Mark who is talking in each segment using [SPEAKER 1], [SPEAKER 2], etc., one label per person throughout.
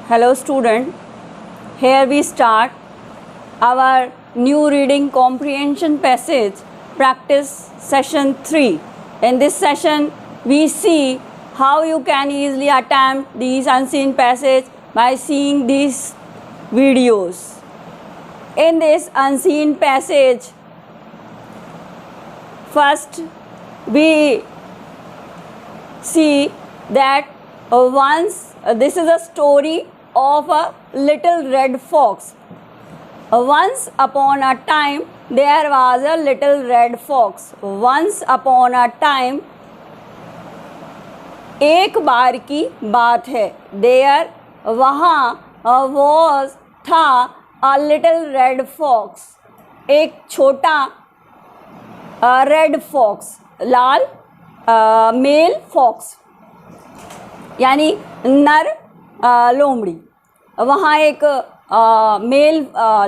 [SPEAKER 1] Hello student, here we start our new reading comprehension passage practice session 3. In this session we see how you can easily attempt these unseen passage by seeing these videos. In this unseen passage, first we see that this is a story of a little red fox. Once upon a time there was a little red fox. Once upon a time, एक बार की बात है. There वहाँ was था a little red fox. एक छोटा red fox, लाल मेल फॉक्स यानी नर लोमड़ी. वहाँ एक मेल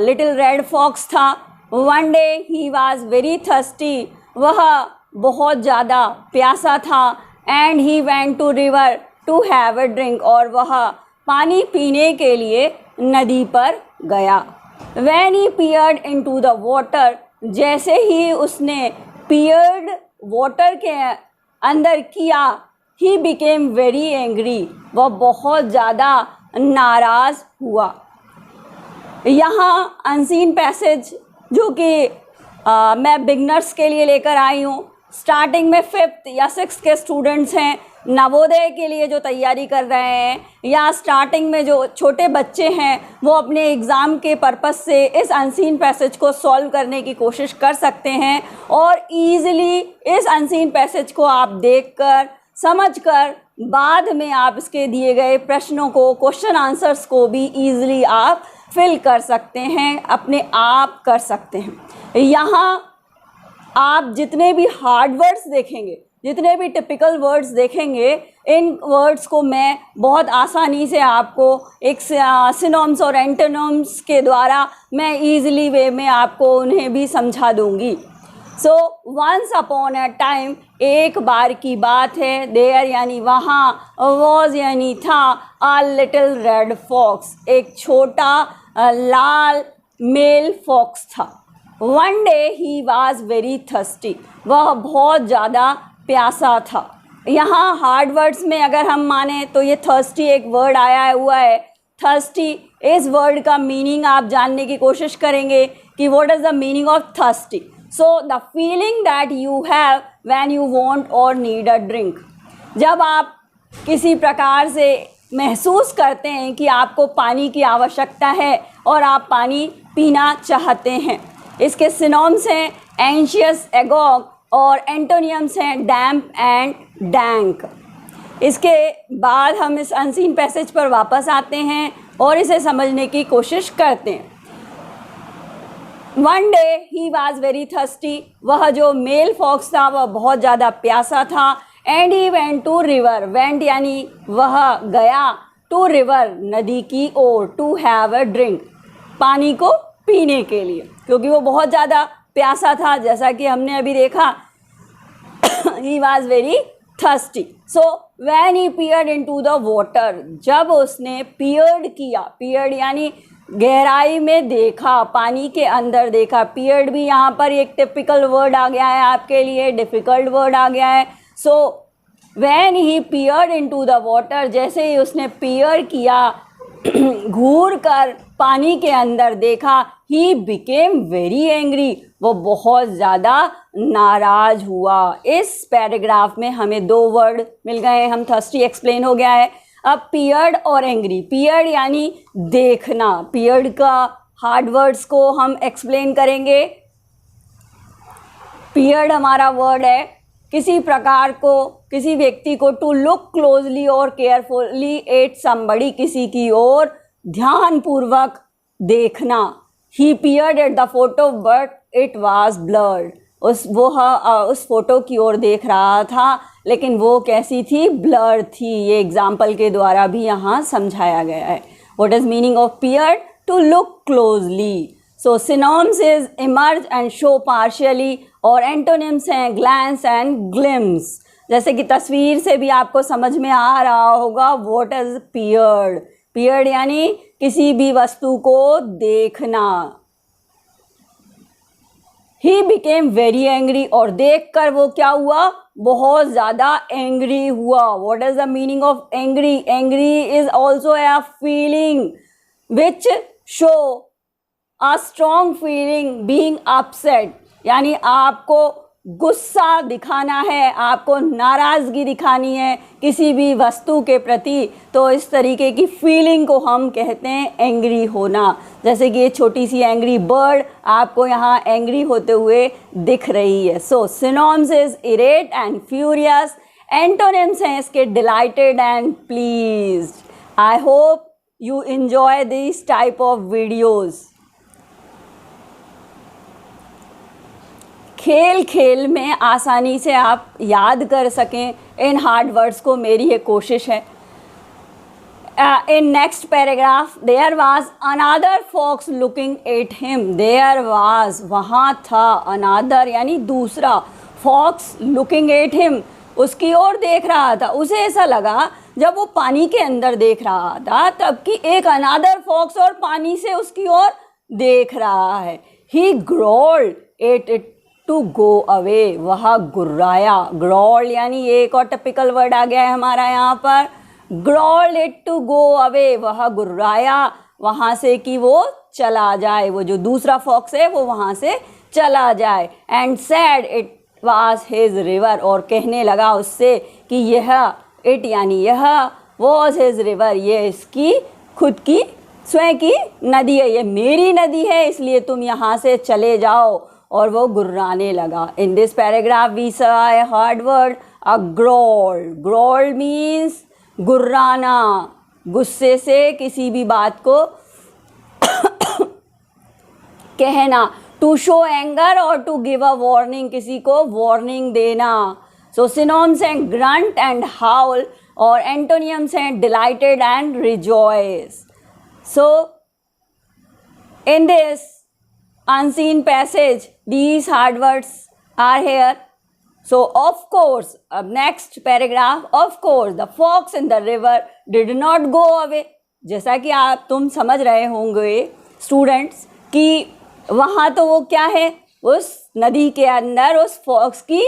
[SPEAKER 1] लिटिल रेड फॉक्स था. One day he was very thirsty. वह बहुत ज़्यादा प्यासा था. And he went to river to have a drink. और वह पानी पीने के लिए नदी पर गया. When he peered into the water, जैसे ही उसने पियर्ड वाटर के अंदर किया, ही बिकेम वेरी एंग्री. वह बहुत ज़्यादा नाराज़ हुआ. यहाँ अनसीन पैसेज जो कि मैं बिगनर्स के लिए लेकर आई हूँ. स्टार्टिंग में 5th या 6th के स्टूडेंट्स हैं, नवोदय के लिए जो तैयारी कर रहे हैं, या स्टार्टिंग में जो छोटे बच्चे हैं वो अपने एग्ज़ाम के पर्पस से इस अनसीन पैसेज को सॉल्व करने की कोशिश कर सकते हैं. और ईज़िली इस अनसीन पैसेज को आप देखकर समझकर बाद में आप इसके दिए गए प्रश्नों को, क्वेश्चन आंसर्स को भी ईज़िली आप फिल कर सकते हैं, अपने आप कर सकते हैं. यहाँ आप जितने भी हार्ड वर्ड्स देखेंगे, जितने भी टिपिकल वर्ड्स देखेंगे, इन वर्ड्स को मैं बहुत आसानी से आपको एक सिनोम्स और एंटोनिम्स के द्वारा मैं ईज़िली वे में आपको उन्हें भी समझा दूंगी. So once upon a time, एक बार की बात है. देयर यानी वहाँ, वॉज यानी था, अ लिटिल रेड फॉक्स, एक छोटा लाल मेल फॉक्स था. One day he was very thirsty, वह बहुत ज़्यादा प्यासा था. यहाँ हार्ड वर्ड्स में अगर हम माने तो ये थर्स्टी एक वर्ड आया हुआ है. थर्स्टी, इस वर्ड का मीनिंग आप जानने की कोशिश करेंगे कि what is the meaning of thirsty. So the feeling that you have when you want और नीड अ ड्रिंक. जब आप किसी प्रकार से महसूस करते हैं कि आपको पानी की आवश्यकता है और आप पानी पीना चाहते हैं. इसके सिनोम्स हैं एंशियस, एगॉग, और एंटोनियम्स हैं डैम्प एंड डैंक. इसके बाद हम इस अनसीन पैसेज पर वापस आते हैं और इसे समझने की कोशिश करते हैं. One day he was very thirsty, वह जो मेल फॉक्स था वह बहुत ज़्यादा प्यासा था. And he went to river, went यानी वह गया, टू रिवर नदी की ओर, टू हैव अ ड्रिंक, पानी को पीने के लिए, क्योंकि वो बहुत ज़्यादा प्यासा था. जैसा कि हमने अभी देखा, ही was very thirsty. So when he peered into the water, जब उसने पियर्ड किया, पियर्ड यानी गहराई में देखा, पानी के अंदर देखा. पियर्ड भी यहाँ पर एक टिपिकल वर्ड आ गया है आपके लिए, डिफ़िकल्ट वर्ड आ गया है. So when he peered into the water, जैसे ही उसने पियर किया, घूर कर पानी के अंदर देखा, ही बिकेम वेरी एंग्री, वो बहुत ज़्यादा नाराज़ हुआ. इस पैराग्राफ में हमें 2 वर्ड मिल गए. हम थर्स्टी एक्सप्लेन हो गया है. अब पियर्ड और एंग्री. पियर्ड यानी देखना. पियर्ड का हार्ड वर्ड्स को हम एक्सप्लेन करेंगे. पियर्ड हमारा वर्ड है किसी प्रकार को, किसी व्यक्ति को, टू लुक क्लोजली और केयरफुली एट समबडी, किसी की ओर ध्यानपूर्वक देखना. He peered at the photo but it was blurred, उस फोटो की ओर देख रहा था लेकिन वो कैसी थी, ब्लर थी. ये एग्जाम्पल के द्वारा भी यहाँ समझाया गया है. What is meaning of peered? To look closely. So synonyms is emerge and show partially, और एंटोनिम्स हैं ग्लैंस एंड ग्लिम्स. जैसे कि तस्वीर से भी आपको समझ में आ रहा होगा व्हाट इज पियर्ड. peered यानी किसी भी वस्तु को देखना। He became very angry और देखकर वो क्या हुआ, बहुत ज़्यादा एंग्री हुआ। What is the meaning of angry? Angry is also a feeling which show a strong feeling being upset, यानी आपको गुस्सा दिखाना है, आपको नाराज़गी दिखानी है किसी भी वस्तु के प्रति, तो इस तरीके की फीलिंग को हम कहते हैं एंग्री होना। जैसे कि ये छोटी सी एंग्री बर्ड आपको यहाँ एंग्री होते हुए दिख रही है। So synonyms is irate and furious, antonyms हैं इसके delighted and pleased. I hope you enjoy these type of videos। खेल खेल में आसानी से आप याद कर सकें इन हार्ड वर्ड्स को, मेरी ये कोशिश है। In next paragraph, there was another fox looking at him। There was, वहाँ था, another यानी दूसरा, fox looking at him, उसकी ओर देख रहा था। उसे ऐसा लगा जब वो पानी के अंदर देख रहा था तब कि एक अनादर फॉक्स और पानी से उसकी ओर देख रहा है। He growled at it to go away, वह गुर्राया। ग्रोल्ड यानी ये एक और टिपिकल वर्ड आ गया है हमारा यहाँ पर, growled it to go away, वह गुर्राया वहाँ से कि वो चला जाए, वो जो दूसरा फॉक्स है वो वहाँ से चला जाए। And sad it was his river, और कहने लगा उससे कि यह, इट यानी यह, वॉज हिज रिवर, ये इसकी खुद की स्वयं की नदी है, ये मेरी नदी है, इसलिए तुम यहाँ से चले जाओ। और वो गुर्राने लगा। In this paragraph we saw a hard word, a growl। growl means गुर्राना, गुस्से से किसी भी बात को कहना। टू शो एंगर और टू गिव अ वार्निंग, किसी को वार्निंग देना। सो सिनोनिम्स हैं ग्रंट एंड हाउल, और एंटोनियम्स हैं delighted and rejoice. So in this unseen passage these hard words are here। so of course, next paragraph, of course the fox in the river did not go away। जैसा कि तुम समझ रहे होंगे students कि वहाँ तो वो क्या है, उस नदी के अंदर उस फॉक्स की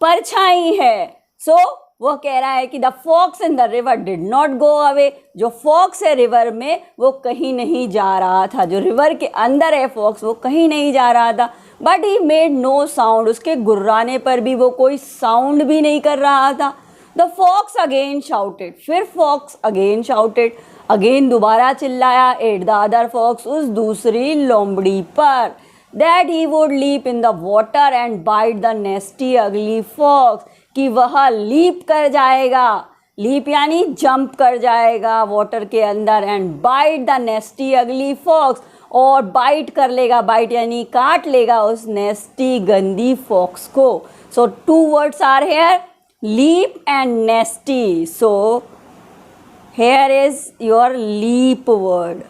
[SPEAKER 1] परछाई है। सो वो कह रहा है कि the fox in the river did not go away, जो फॉक्स है रिवर में वो कहीं नहीं जा रहा था, जो रिवर के अंदर है फॉक्स वो कहीं नहीं जा रहा था। But he made no sound, उसके गुर्राने पर भी वो कोई साउंड भी नहीं कर रहा था। द फॉक्स अगेन शाउटेड, फिर फॉक्स अगेन शाउटेड, अगेन दोबारा चिल्लाया, एट द अदर फॉक्स, उस दूसरी लोमड़ी पर, that he would leap in the water and bite the nasty ugly fox, कि वह लीप कर जाएगा, लीप यानी जंप कर जाएगा वाटर के अंदर, and bite the nasty ugly fox, और बाइट कर लेगा, बाइट यानी काट लेगा उस नेस्टी गंदी फॉक्स को। So two words are here, leap and nasty. So here is your leap word.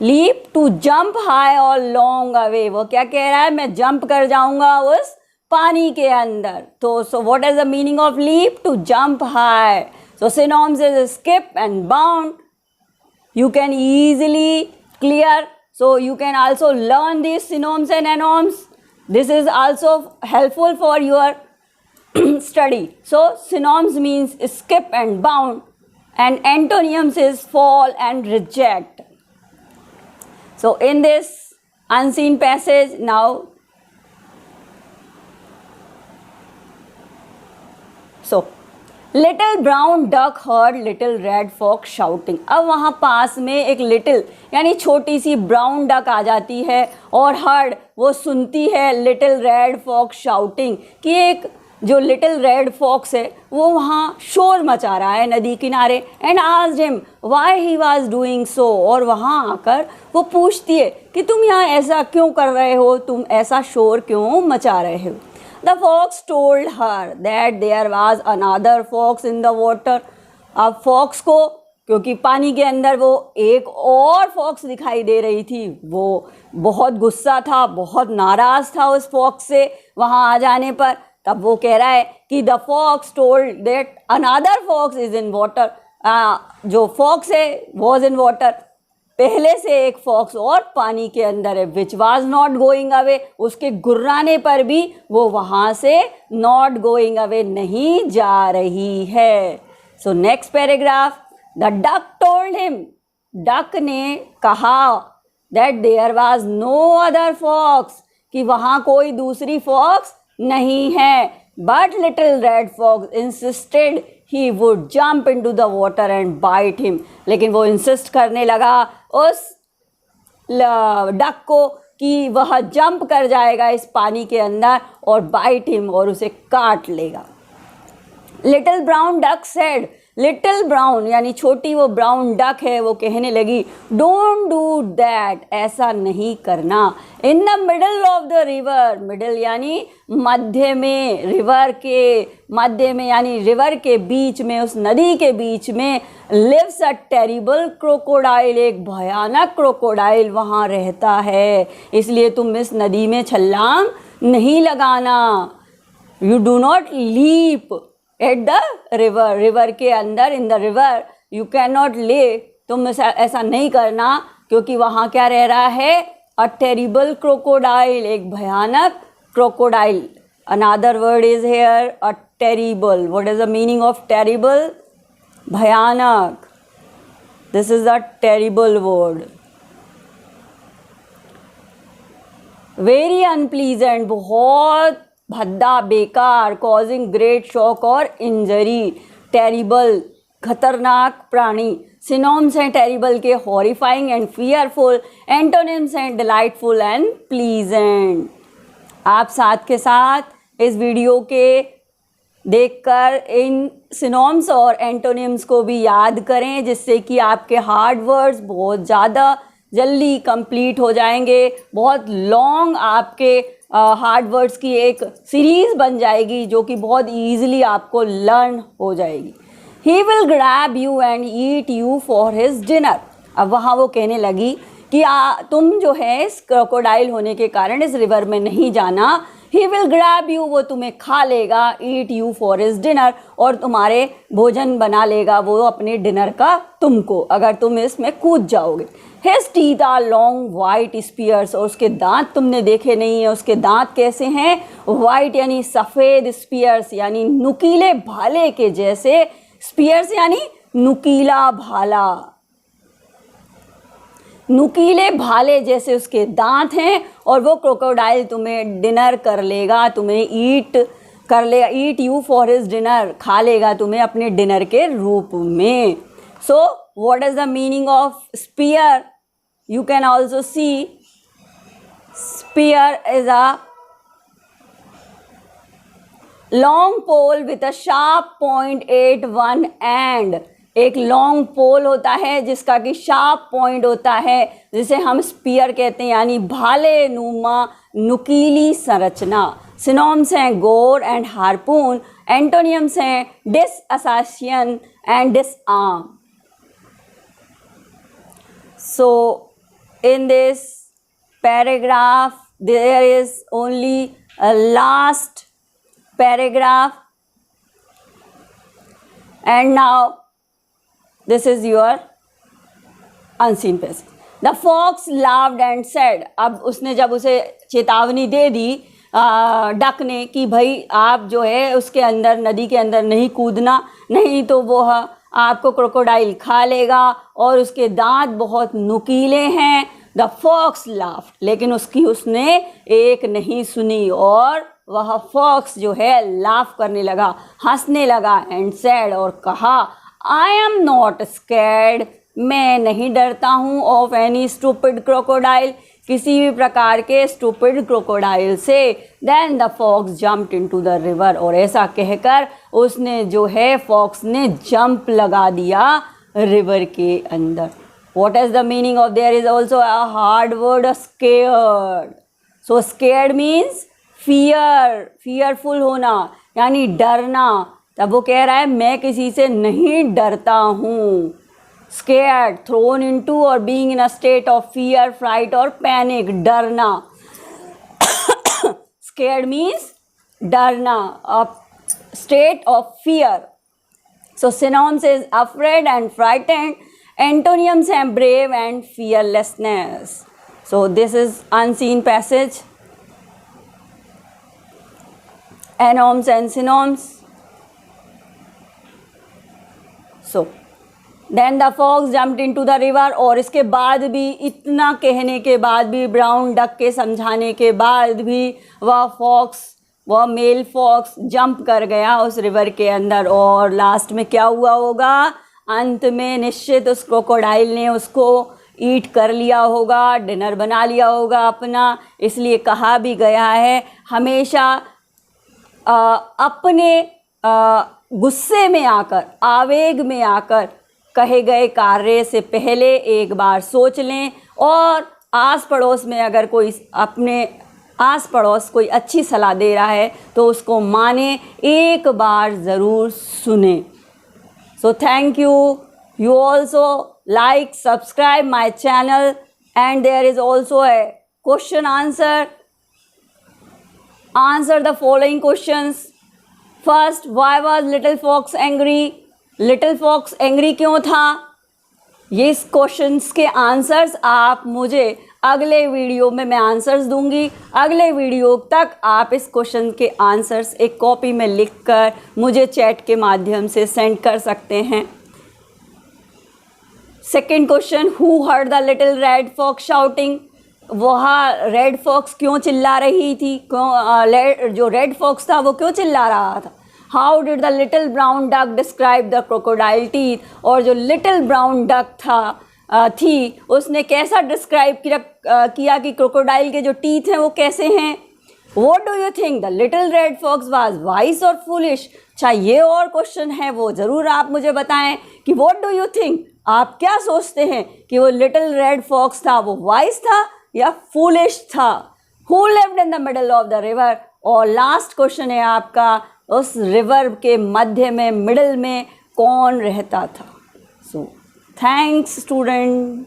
[SPEAKER 1] Leap to jump high और लॉन्ग अवे, वो क्या कह रहा है, मैं जंप कर जाऊंगा उस पानी के अंदर। तो so what is the meaning of leap, to jump high. So synonyms is skip and bound, you can easily clear, so you can also learn these synonyms and antonyms. This is also helpful for your study. So synonyms means skip and bound, and antonyms is fall and reject. So in this unseen passage now, so little brown duck heard little red fox shouting. अब वहाँ पास में एक little यानी छोटी सी brown duck आ जाती है और heard वो सुनती है लिटिल रेड फॉक्स शाउटिंग, कि एक जो लिटिल रेड फॉक्स है वो वहाँ शोर मचा रहा है नदी किनारे। And asked him why he was doing so, और वहाँ आकर वो पूछती है कि तुम यहाँ ऐसा क्यों कर रहे हो, तुम ऐसा शोर क्यों मचा रहे हो। The fox told her that there was another fox in the water। अब फॉक्स को, क्योंकि पानी के अंदर वो एक और फॉक्स दिखाई दे रही थी, वो बहुत गुस्सा था, बहुत नाराज़ था उस फॉक्स से वहाँ आ जाने पर। तब वो कह रहा है कि the fox told that another fox is in water, जो फॉक्स है वॉज इन वाटर, पहले से एक फॉक्स और पानी के अंदर है, which was not going away, उसके गुर्राने पर भी वो वहाँ से नॉट गोइंग अवे, नहीं जा रही है। So next paragraph, the duck told him, duck ने कहा that there was no other fox, कि वहाँ कोई दूसरी फॉक्स नहीं है, but little red fox insisted he would jump into the water and bite him, लेकिन वो इंसिस्ट करने लगा उस डक को कि वह जंप कर जाएगा इस पानी के अंदर और बाइट हिम, और उसे काट लेगा। Little brown duck said, little brown यानी छोटी वो ब्राउन डक है, वो कहने लगी डोंट डू दैट, ऐसा नहीं करना। In the middle of the river, middle यानी मध्य में, रिवर के मध्य में यानी रिवर के बीच में, उस नदी के बीच में, लिव्स अ टेरिबल क्रोकोडाइल, एक भयानक क्रोकोडाइल वहाँ रहता है, इसलिए तुम इस नदी में छलांग नहीं लगाना। You do not leap at the river, river के अंदर, in the river you can not lay, तुम ऐसा नहीं करना, क्योंकि वहाँ क्या रह रहा है, अ टेरिबल क्रोकोडाइल, एक भयानक crocodile. Another word is here a terrible. What is the meaning of terrible? भयानक। This is the terrible word. Very unpleasant, बहुत भद्दा, बेकार, कॉजिंग ग्रेट शॉक और इंजरी। टेरिबल, खतरनाक प्राणी। सिनोम्स हैं टेरिबल के, हॉरिफाइंग एंड फियरफुल। एंटोनिम्स हैं डिलाइटफुल एंड प्लीजेंट। आप साथ के साथ इस वीडियो के देखकर इन सिनोम्स और एंटोनिम्स को भी याद करें, जिससे कि आपके हार्ड वर्ड्स बहुत ज़्यादा जल्दी कंप्लीट हो जाएंगे। बहुत लॉन्ग आपके हार्ड वर्ड्स की एक सीरीज़ बन जाएगी, जो कि बहुत ईजिली आपको लर्न हो जाएगी। He will grab you and eat you for his dinner. अब वहाँ वो कहने लगी कि तुम जो है इस क्रोकोडाइल होने के कारण इस रिवर में नहीं जाना। ही विल ग्रैब यू, वो तुम्हें खा लेगा, eat you for his dinner, और तुम्हारे भोजन बना लेगा वो अपने डिनर का तुमको, अगर तुम इसमें कूद जाओगे। His teeth are long white spears, और उसके दांत तुमने देखे नहीं है, उसके दांत कैसे हैं? वाइट यानी सफ़ेद, स्पीयर्स यानी नुकीले भाले के जैसे, स्पीयर्स यानी नुकीला भाला, नुकीले भाले जैसे उसके दांत हैं, और वो क्रोकोडाइल तुम्हें डिनर कर लेगा, तुम्हें ईट कर लेगा, eat you for his dinner, खा लेगा तुम्हें अपने डिनर के रूप में। So what is the meaning of spear? You can also see spear is a long pole with a sharp point at one end. एक लॉन्ग पोल होता है जिसका कि शार्प पॉइंट होता है, जिसे हम स्पीयर कहते हैं, यानी भाले नुमा नुकीली संरचना। सिनोम्स हैं गोर एंड हार्पून। एंटोनियम्स हैं disassociation and disarm. So in this paragraph there is only a last paragraph, and now this is your unseen passage. The fox laughed and said, अब उसने जब उसे चेतावनी दे दी डक ने कि भाई आप जो है उसके अंदर, नदी के अंदर नहीं कूदना, नहीं तो वो आपको क्रोकोडाइल खा लेगा और उसके दांत बहुत नुकीले हैं। द फॉक्स लाफ्ड, लेकिन उसने एक नहीं सुनी, और वह फॉक्स जो है लाफ करने लगा, हंसने लगा। एंड सैड, और कहा, आई एम नॉट स्कैर्ड, मैं नहीं डरता हूँ, ऑफ एनी स्टूपिड क्रोकोडाइल, किसी भी प्रकार के स्टूपिड क्रोकोडाइल से। Then the fox jumped into the river, और ऐसा कहकर उसने जो है फॉक्स ने जंप लगा दिया रिवर के अंदर। What is the meaning of, there is also a hard word, scared. So scared means fear, fearful होना यानी डरना। तब वो कह रहा है मैं किसी से नहीं डरता हूँ। scared, thrown into or being in a state of fear, fright or panic, डरना। scared means डरना, a state of fear, So synonyms is afraid and frightened. Antonyms हैं brave and fearlessness. So this is unseen passage. Anonyms and synonyms. So then the fox jumped into the river. और इसके बाद भी, इतना कहने के बाद भी, ब्राउन डक के समझाने के बाद भी, वह मेल फॉक्स जंप कर गया उस रिवर के अंदर। और लास्ट में क्या हुआ होगा? अंत में निश्चित उस क्रोकोडाइल ने उसको ईट कर लिया होगा, डिनर बना लिया होगा अपना। इसलिए कहा भी गया है हमेशा अपने गुस्से में आकर, आवेग में आकर कहे गए कार्य से पहले एक बार सोच लें। और आस पड़ोस में अगर कोई, अपने आस पड़ोस कोई अच्छी सलाह दे रहा है तो उसको माने, एक बार ज़रूर सुने। So thank you. You also like, subscribe my channel, and there is also a question answer. Answer the following questions. First, why was little fox angry? Little fox angry क्यों था? ये इस क्वेश्चंस के आंसर्स आप मुझे अगले video में मैं आंसर्स दूंगी। अगले वीडियो तक आप इस क्वेश्चन के आंसर्स एक कॉपी में लिखकर मुझे चैट के माध्यम से सेंड कर सकते हैं। Second question, who heard the little red fox shouting? वह रेड फॉक्स क्यों चिल्ला रही थी? जो रेड फॉक्स था वो क्यों चिल्ला रहा था? How did the little brown duck describe the crocodile teeth? और जो लिटिल ब्राउन डक थी उसने कैसा डिस्क्राइब किया कि क्रोकोडाइल के जो टीथ हैं वो कैसे हैं? What do you think the little red fox was wise और फूलिश? अच्छा, ये और क्वेश्चन है, वो ज़रूर आप मुझे बताएं कि वॉट डू यू थिंक, आप क्या सोचते हैं कि वो लिटिल रेड फॉक्स था वो वाइज था या फूलिश था? Who lived in the middle of the river? और लास्ट क्वेश्चन है आपका, उस रिवर के मध्य में, मिडल में कौन रहता था? So thanks student.